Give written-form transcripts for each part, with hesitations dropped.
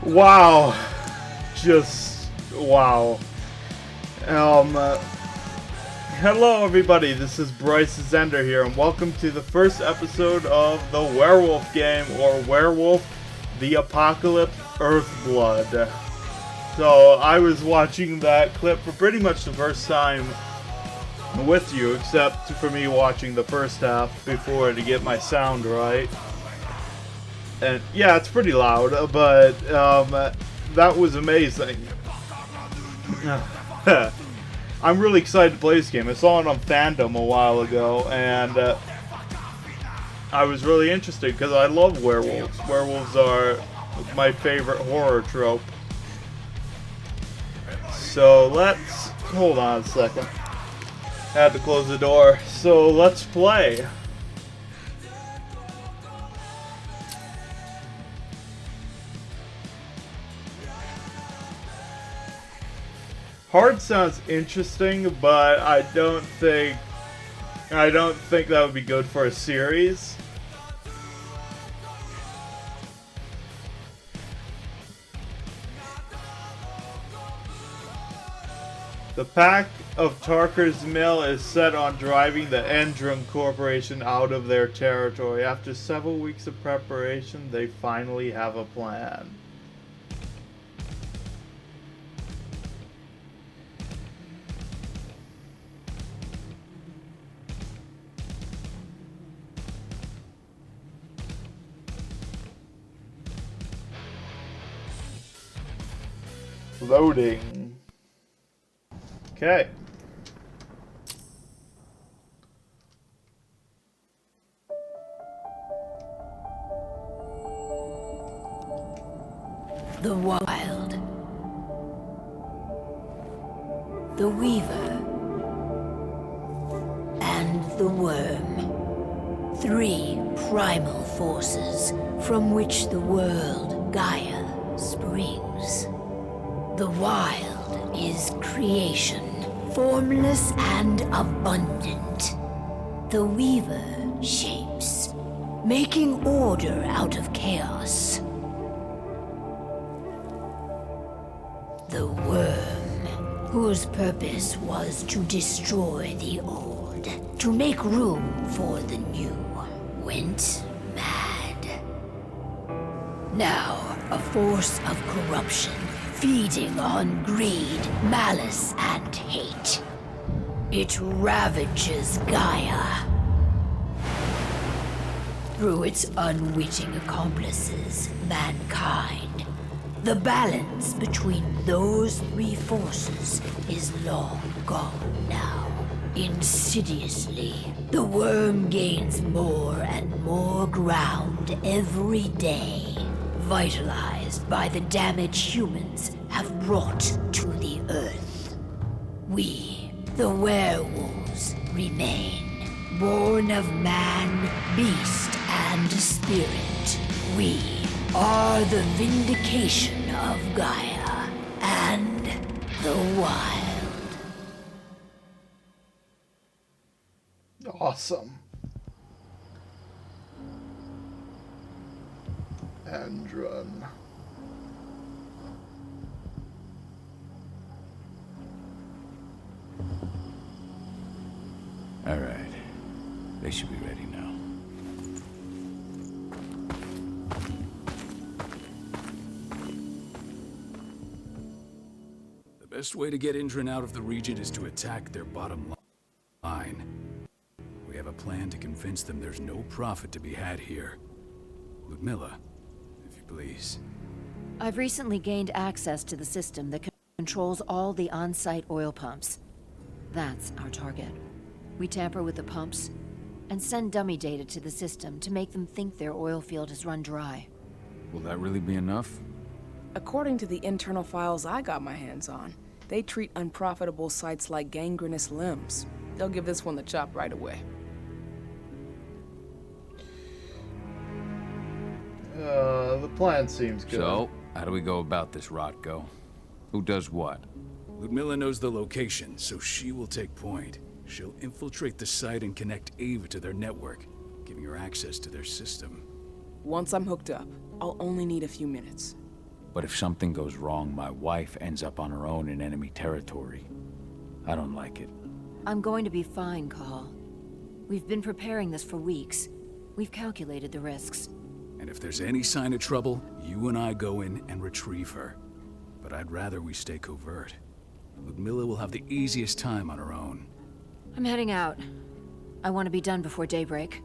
Wow. Just wow. Hello everybody, this is bryceisender here, and welcome to the first episode of the Werewolf game, or Werewolf the Apocalypse Earthblood. So, I was watching that clip for pretty much the first time with you, except for me watching the first half before to get my sound right. And yeah, it's pretty loud, but that was amazing. I'm really excited to play this game. I saw it on Fandom a while ago, and I was really interested because I love werewolves. Werewolves are my favorite horror trope. So let's... hold on a second. Had to close the door. So let's play. Hard sounds interesting, but I don't think that would be good for a series. The pack of Tarker's Mill is set on driving the Endron Corporation out of their territory. After several weeks of preparation, they finally have a plan. Loading. Okay. The Wild. The Weaver. And the Worm. Three primal forces from which the world, Gaia, springs. The Wild is creation, formless and abundant. The Weaver shapes, making order out of chaos. The Worm, whose purpose was to destroy the old, to make room for the new, went mad. Now, a force of corruption, feeding on greed, malice, and hate. It ravages Gaia. Through its unwitting accomplices, mankind, the balance between those three forces is long gone now. Insidiously, the Worm gains more and more ground every day, vitalized by the damage humans have brought to the Earth. We, the werewolves, remain, born of man, beast, and spirit. We are the vindication of Gaia and the wild. Awesome. Andron. All right. They should be ready now. The best way to get Indran out of the region is to attack their bottom line. We have a plan to convince them there's no profit to be had here. Ludmilla, if you please. I've recently gained access to the system that controls all the on-site oil pumps. That's our target. We tamper with the pumps and send dummy data to the system to make them think their oil field has run dry. Will that really be enough? According to the internal files I got my hands on, they treat unprofitable sites like gangrenous limbs. They'll give this one the chop right away. The plan seems good. So, how do we go about this, Rotko? Who does what? Ludmilla knows the location, so she will take point. She'll infiltrate the site and connect Ava to their network, giving her access to their system. Once I'm hooked up, I'll only need a few minutes. But if something goes wrong, my wife ends up on her own in enemy territory. I don't like it. I'm going to be fine, Call. We've been preparing this for weeks. We've calculated the risks. And if there's any sign of trouble, you and I go in and retrieve her. But I'd rather we stay covert. Ludmilla will have the easiest time on her own. I'm heading out. I want to be done before daybreak.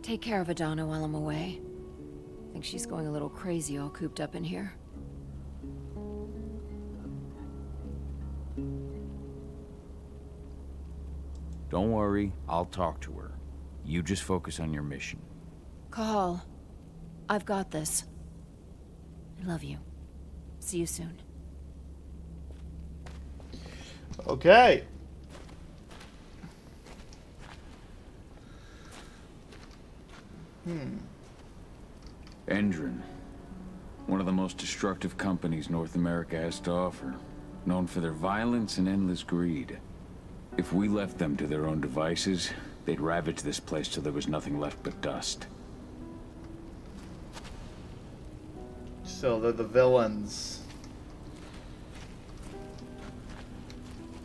Take care of Adana while I'm away. I think she's going a little crazy all cooped up in here. Don't worry, I'll talk to her. You just focus on your mission. Call. I've got this. I love you. See you soon. Okay. Endron. One of the most destructive companies North America has to offer. Known for their violence and endless greed. If we left them to their own devices, they'd ravage this place till there was nothing left but dust. So they're the villains.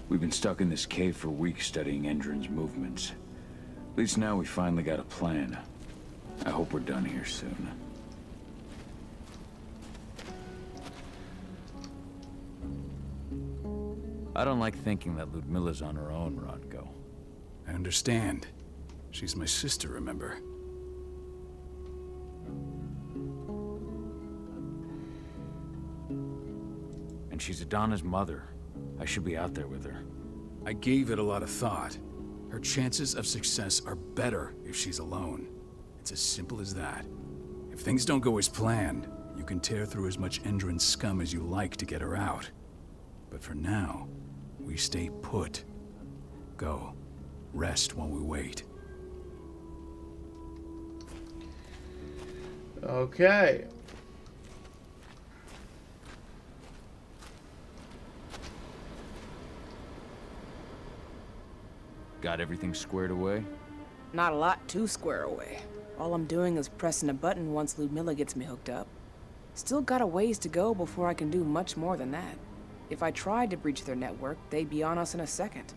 We've been stuck in this cave for weeks studying Endron's movements. At least now we finally got a plan. I hope we're done here soon. I don't like thinking that Ludmilla's on her own, Rodko. I understand. She's my sister, remember? And she's Adana's mother. I should be out there with her. I gave it a lot of thought. Her chances of success are better if she's alone. It's as simple as that. If things don't go as planned, you can tear through as much Endron scum as you like to get her out. But for now, we stay put. Go. Rest while we wait. Okay. Got everything squared away? Not a lot to square away. All I'm doing is pressing a button once Ludmilla gets me hooked up. Still got a ways to go before I can do much more than that. If I tried to breach their network, they'd be on us in a second.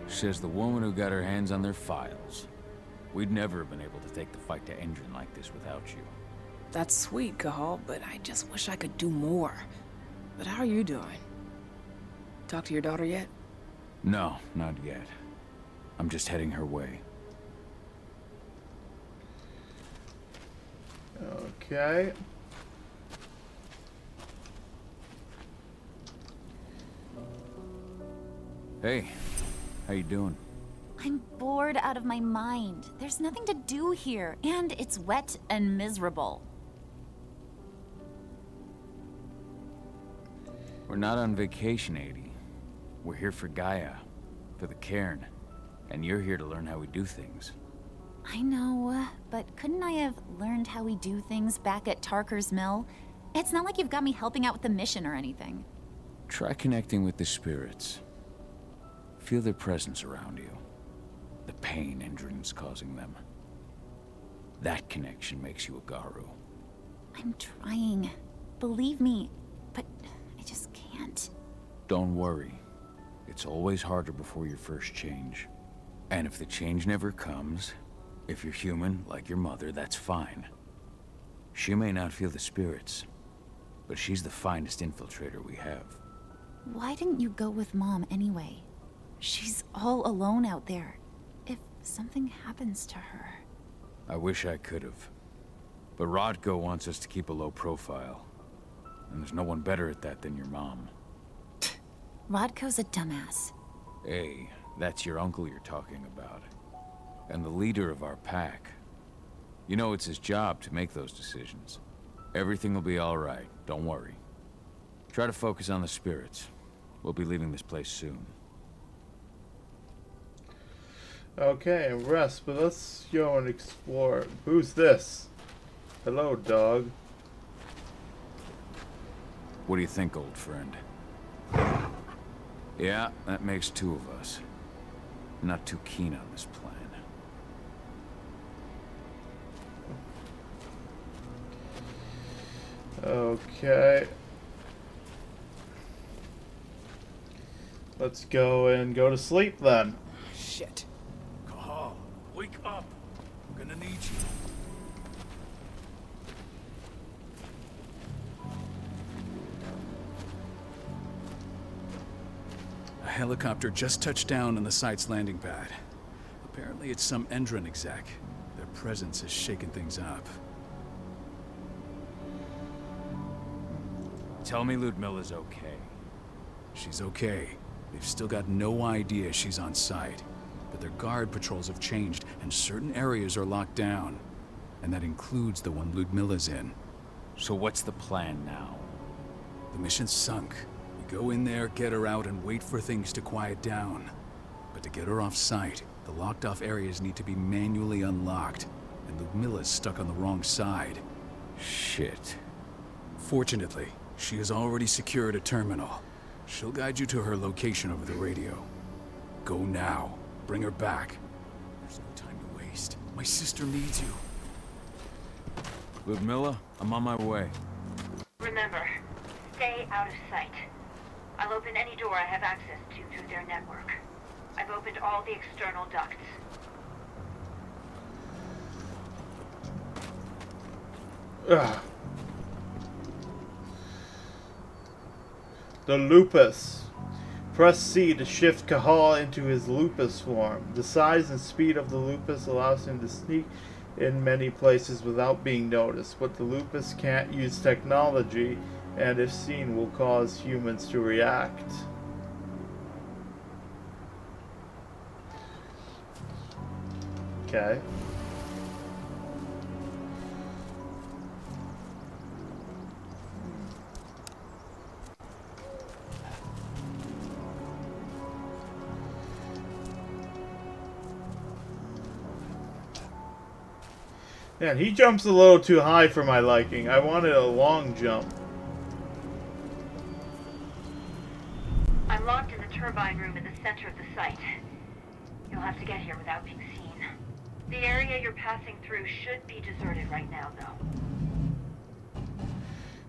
Says the woman who got her hands on their files. We'd never have been able to take the fight to Endron like this without you. That's sweet, Cahal, but I just wish I could do more. But how are you doing? Talk to your daughter yet? No, not yet. I'm just heading her way. Okay. Hey, how you doing? I'm bored out of my mind. There's nothing to do here, and it's wet and miserable. We're not on vacation, Adie. We're here for Gaia, for the cairn, and you're here to learn how we do things. I know, but couldn't I have learned how we do things back at Tarker's Mill? It's not like you've got me helping out with the mission or anything. Try connecting with the spirits. Feel their presence around you. The pain Endron's causing them. That connection makes you a Garu. I'm trying. Believe me, but I just can't. Don't worry. It's always harder before your first change. And if the change never comes, if you're human, like your mother, that's fine. She may not feel the spirits, but she's the finest infiltrator we have. Why didn't you go with Mom anyway? She's all alone out there. If something happens to her... I wish I could have. But Rodko wants us to keep a low profile. And there's no one better at that than your mom. Rodko's a dumbass. Hey, that's your uncle you're talking about. And the leader of our pack. You know it's his job to make those decisions. Everything will be all right, don't worry. Try to focus on the spirits. We'll be leaving this place soon. Okay, and rest, but let's go and explore. Who's this? Hello, dog. What do you think, old friend? Yeah, that makes two of us. Not too keen on this plan. Okay. Let's go to sleep then. Shit. Cahal, wake up. I'm gonna need you. A helicopter just touched down on the site's landing pad. Apparently it's some Endron exec. Their presence has shaken things up. Tell me Ludmilla's okay. She's okay. They've still got no idea she's on site. But their guard patrols have changed, and certain areas are locked down. And that includes the one Ludmilla's in. So what's the plan now? The mission's sunk. We go in there, get her out, and wait for things to quiet down. But to get her off site, the locked-off areas need to be manually unlocked. And Ludmilla's stuck on the wrong side. Shit. Fortunately, she has already secured a terminal. She'll guide you to her location over the radio. Go now. Bring her back. There's no time to waste. My sister needs you. Ludmilla, I'm on my way. Remember, stay out of sight. I'll open any door I have access to through their network. I've opened all the external ducts. Ugh. The lupus. Press C to shift Cahal into his lupus form. The size and speed of the lupus allows him to sneak in many places without being noticed, but the lupus can't use technology, and if seen will cause humans to react. Okay. Man, he jumps a little too high for my liking. I wanted a long jump. I'm locked in the turbine room in the center of the site. You'll have to get here without being seen. The area you're passing through should be deserted right now, though.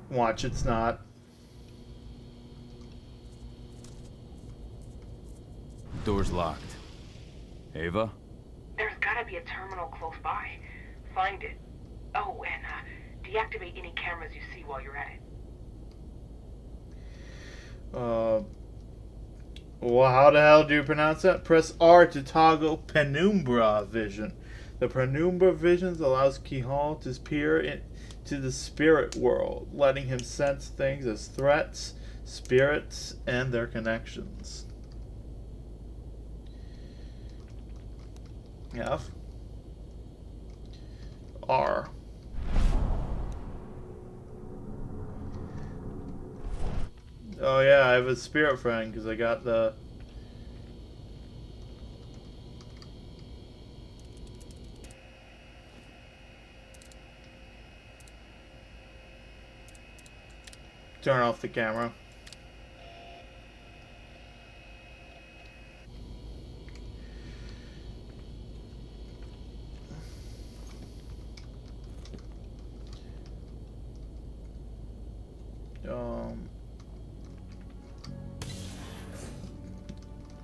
Watch, it's not. Door's locked. Ava? There's gotta be a terminal close by. Find it. Oh, and deactivate any cameras you see while you're at it. Well, how the hell do you pronounce that? Press R to toggle penumbra vision. The penumbra vision allows Kihal to peer into the spirit world, letting him sense things as threats, spirits, and their connections. F. R. Oh yeah, I have a spirit friend because I got the... Turn off the camera.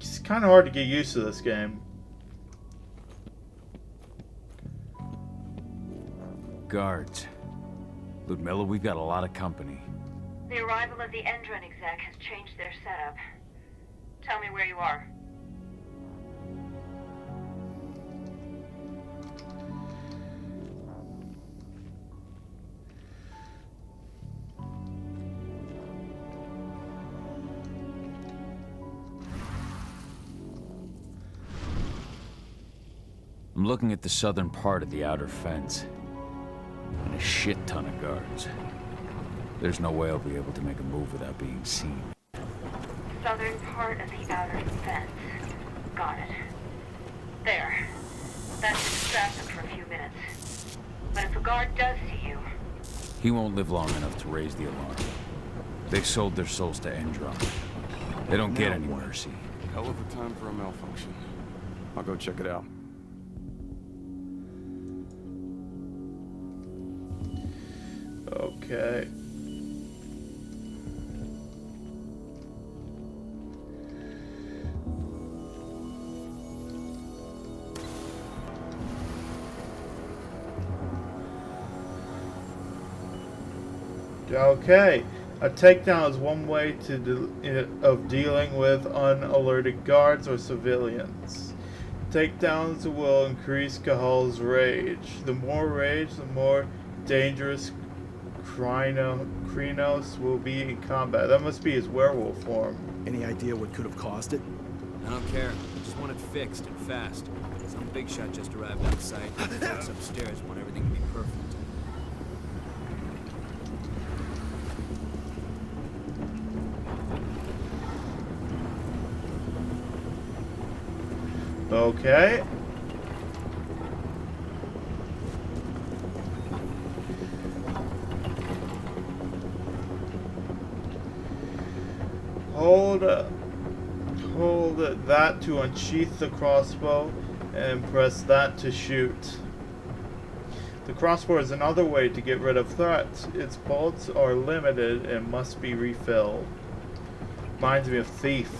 It's kind of hard to get used to this game. Guards. Ludmilla, we've got a lot of company. The arrival of the Endron exec has changed their setup. Tell me where you are. I'm looking at the southern part of the outer fence. And a shit ton of guards. There's no way I'll be able to make a move without being seen. Southern part of the outer fence. Got it. There. That should distract them for a few minutes. But if a guard does see you... He won't live long enough to raise the alarm. They sold their souls to Endron. They don't get any mercy. Hell of a time for a malfunction. I'll go check it out. Okay. Okay. A takedown is one way of dealing with unalerted guards or civilians. Takedowns will increase Cahal's rage. The more rage, the more dangerous Krynos will be in combat. That must be his werewolf form. Any idea what could have caused it? I don't care. I just want it fixed and fast. Some big shot just arrived on site. The folks upstairs want everything to be perfect. Okay. Hold that to unsheath the crossbow and press that to shoot. The crossbow is another way to get rid of threats. Its bullets are limited and must be refilled. Reminds me of Thief.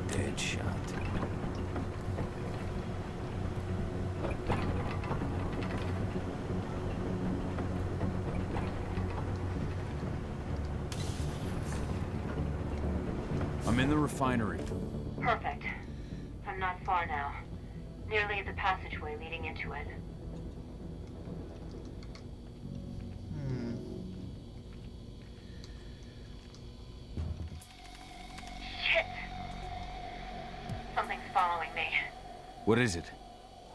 Dead shot. I'm in the refinery. Perfect. I'm not far now. Nearly at the passageway leading into it. Shit! Something's following me. What is it?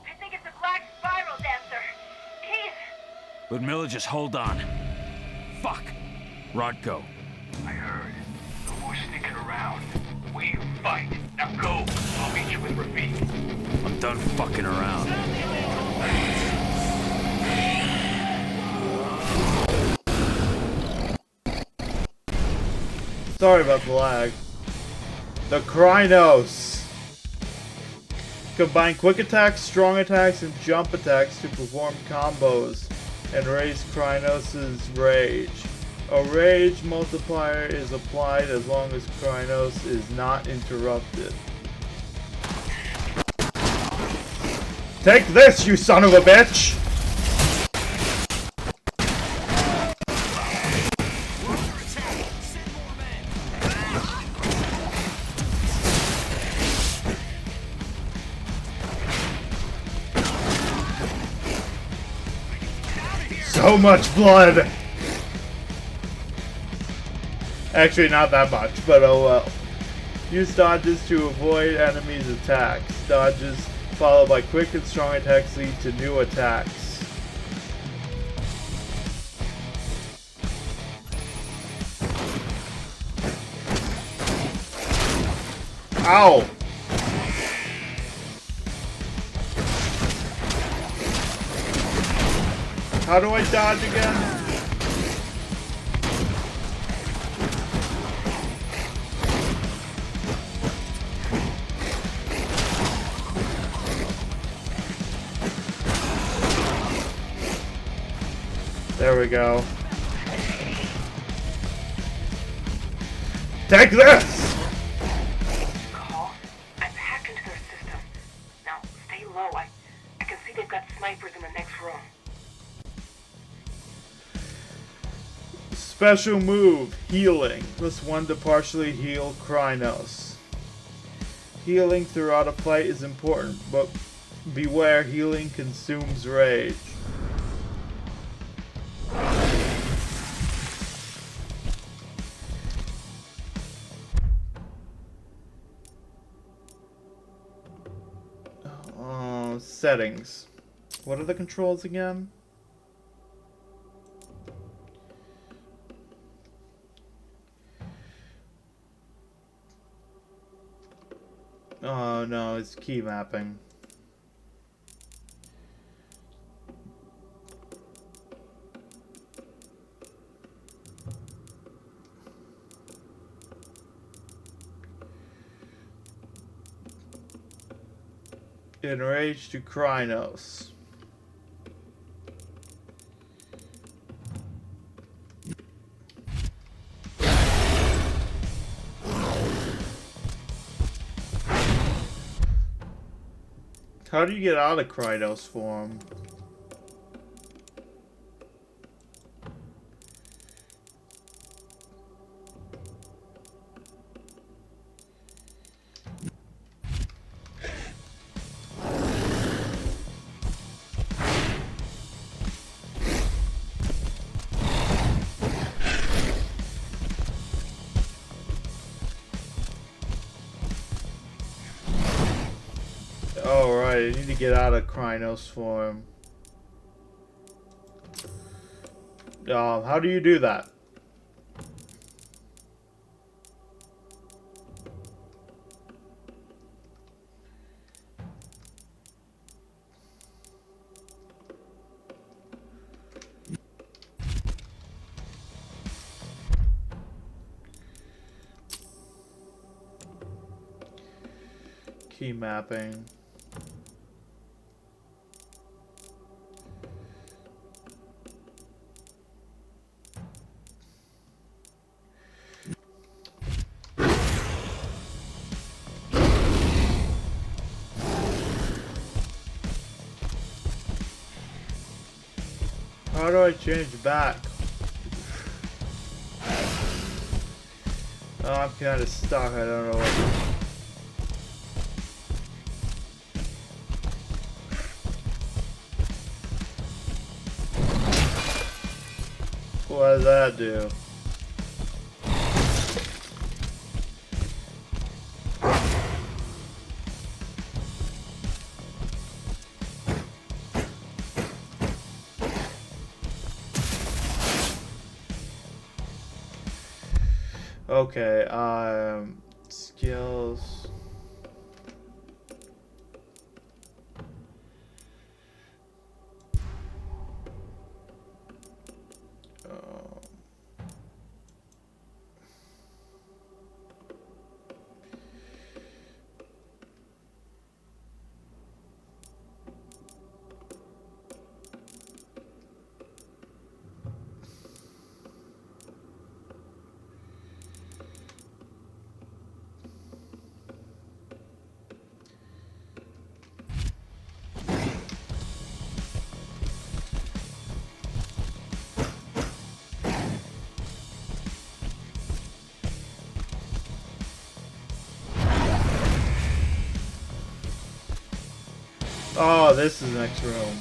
I think it's a black spiral dancer. He's... Ludmilla, just hold on. Fuck. Rodko. I heard. No more sneaking around. fight. Now go. I'll meet you with Rafik. I'm done fucking around. Sorry about the lag. The Krynos. Combine quick attacks, strong attacks, and jump attacks to perform combos and raise Krynos' rage. A rage multiplier is applied as long as Krynos is not interrupted. Take this, you son of a bitch! So much blood! Actually, not that much, but oh well. Use dodges to avoid enemies' attacks. Dodges followed by quick and strong attacks lead to new attacks. Ow! How do I dodge again? There we go. Take this! Call? I've hacked into their system. Now, stay low. I can see they've got snipers in the next room. Special move, healing. +1 to partially heal Krynos. Healing throughout a fight is important, but beware, healing consumes rage. Settings. What are the controls again? Oh no, it's key mapping. Enrage to Krynos. How do you get out of Krynos form? Alright, I need to get out of Krynos form. How do you do that? Key mapping. How do I change back? Oh, I'm kind of stuck. I don't know what does that do? Okay, skills. Oh, this is the next room.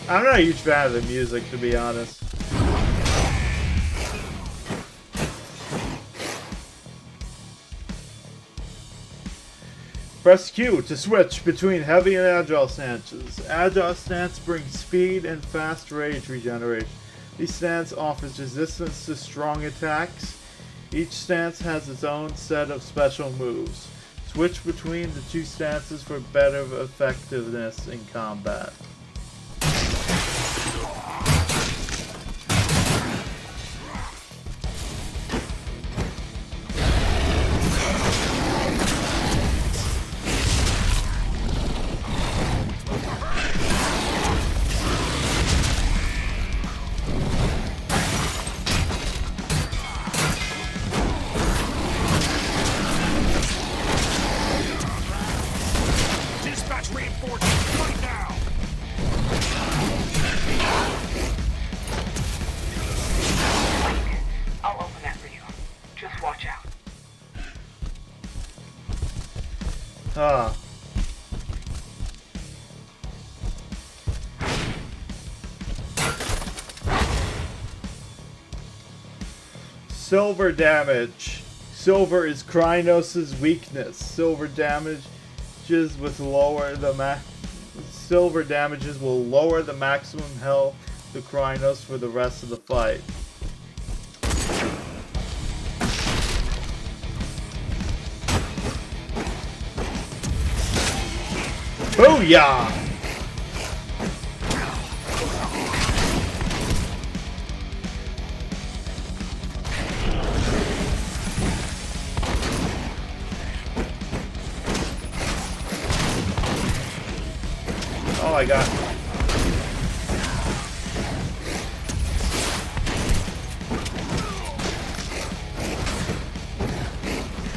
I'm not a huge fan of the music, to be honest. Press Q to switch between heavy and agile stances. Agile stance brings speed and fast rage regeneration. Each stance offers resistance to strong attacks. Each stance has its own set of special moves. Switch between the two stances for better effectiveness in combat. Silver damage. Silver is Krynos' weakness. Silver damages will lower the maximum health to Krynos for the rest of the fight. Booyah! Oh my god.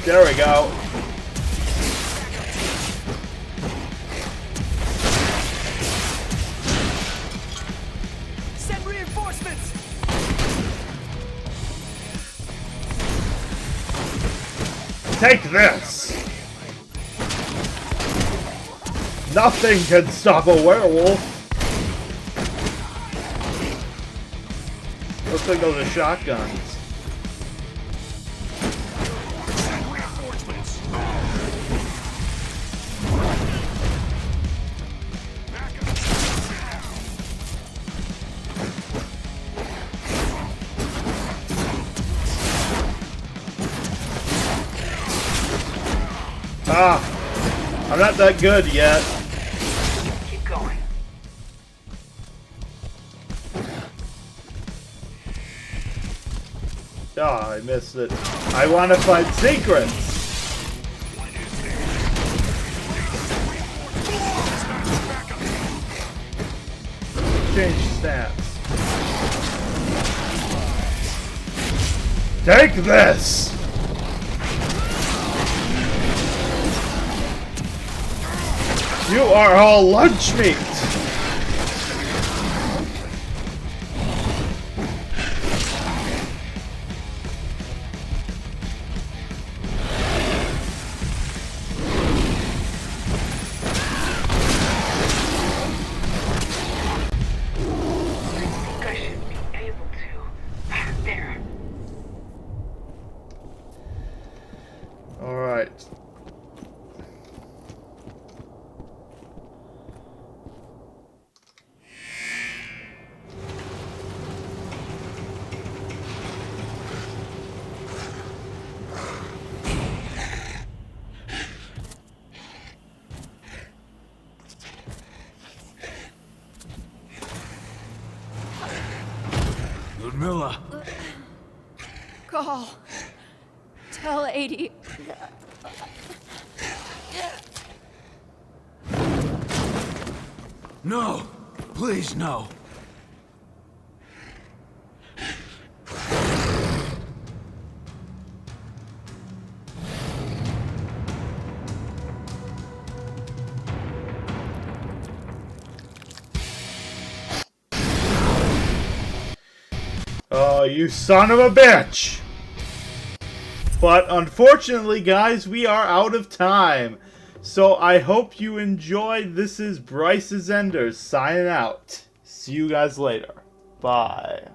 There we go. Send reinforcements. Take this. Nothing can stop a werewolf. Looks like those are shotguns. Ah, I'm not that good yet. Keep going. Ah, I missed it. I want to find secrets. Change stance. Take this. You are all lunch meat! I should be able to. There. Alright. Ludmilla. Call. Tell 80. No! Please, no. Oh, you son of a bitch! But unfortunately, guys, we are out of time. So I hope you enjoyed. This is bryceisender signing out. See you guys later. Bye.